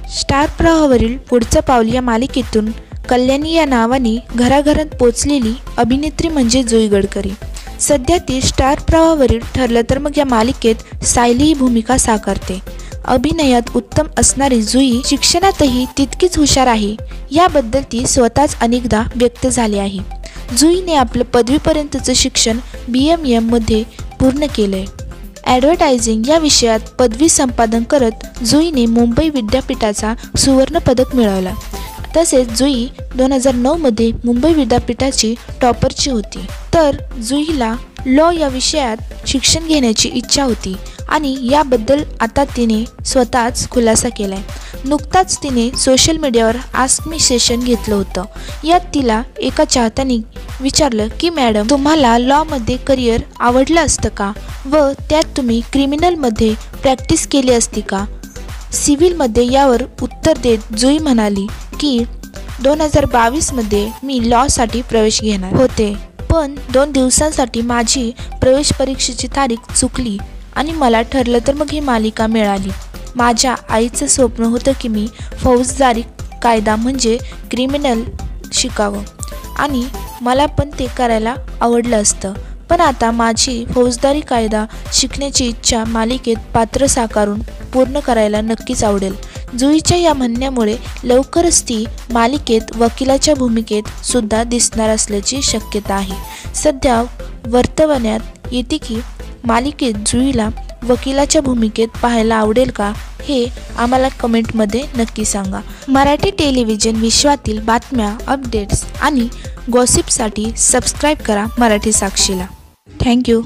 Star प्रवाहावरील पुढचं पाऊल या मालिकेतून कल्याणी या नावाने घराघरात पोचलेली अभिनेत्री म्हणजे जुई गडकरी। सध्या ती स्टार प्रवाहावरील ठरलं तर मग या मालिकेत सायली ही भूमिका साकारते। अभिनयात उत्तम असणारी जुई शिक्षणातही तितकीच हुशार आहे, याबद्दल ती स्वतःच अनेकदा व्यक्त झाली आहे। जुईने आपलं पदवीपर्यंतचं शिक्षण BMM मध्ये पूर्ण केलंय। ॲडव्हर्टायझिंग या विषयात पदवी संपादन करत जुईने मुंबई विद्यापीठाचा सुवर्ण पदक मिळवला। तसेच जुई 2009 मध्ये मुंबई विद्यापीठाची टॉपरची होती। तर जुईला लॉ या विषयात शिक्षण घेण्याची इच्छा होती आणि याबद्दल आता तिने स्वतःच खुलासा केलाय। नुकताच तिने सोशल मीडियावर आस्क मी सेशन घेतलं होतं। यात तिला एका चाहत्याने विचारलं की मॅडम, तुम्हाला लॉमध्ये करिअर आवडलं असतं का व त्यात तुम्ही क्रिमिनलमध्ये प्रॅक्टिस केली असती का? सिव्हिलमध्ये यावर उत्तर देत जुई म्हणाली की 2022 मध्ये मी लॉसाठी प्रवेश घेणार होते, पण 2 दिवसांसाठी माझी प्रवेश परीक्षेची तारीख चुकली आणि मला ठरलं तर मग ही मालिका मिळाली। माझ्या आईचं स्वप्न होतं की मी फौजदारी कायदा म्हणजे क्रिमिनल शिकावं आणि मला पण ते करायला आवडलं असतं, पण आता माझी फौजदारी कायदा शिकण्याची इच्छा मालिकेत पात्र साकारून पूर्ण करायला नक्कीच आवडेल। जुईच्या या म्हणण्यामुळे लवकरच ती मालिकेत वकिलाच्या भूमिकेत सुद्धा दिसणार असल्याची शक्यता आहे। सध्या वर्तवण्यात येते की मालिकेत जुईला वकिलाच्या भूमिकेत पाहायला आवडेल का, हे आम्हाला कमेंटमध्ये नक्की सांगा। मराठी टेलिव्हिजन विश्वातील बातम्या, अपडेट्स आणि गॉसिपसाठी सबस्क्राईब करा मराठी साक्षीला। थँक्यू।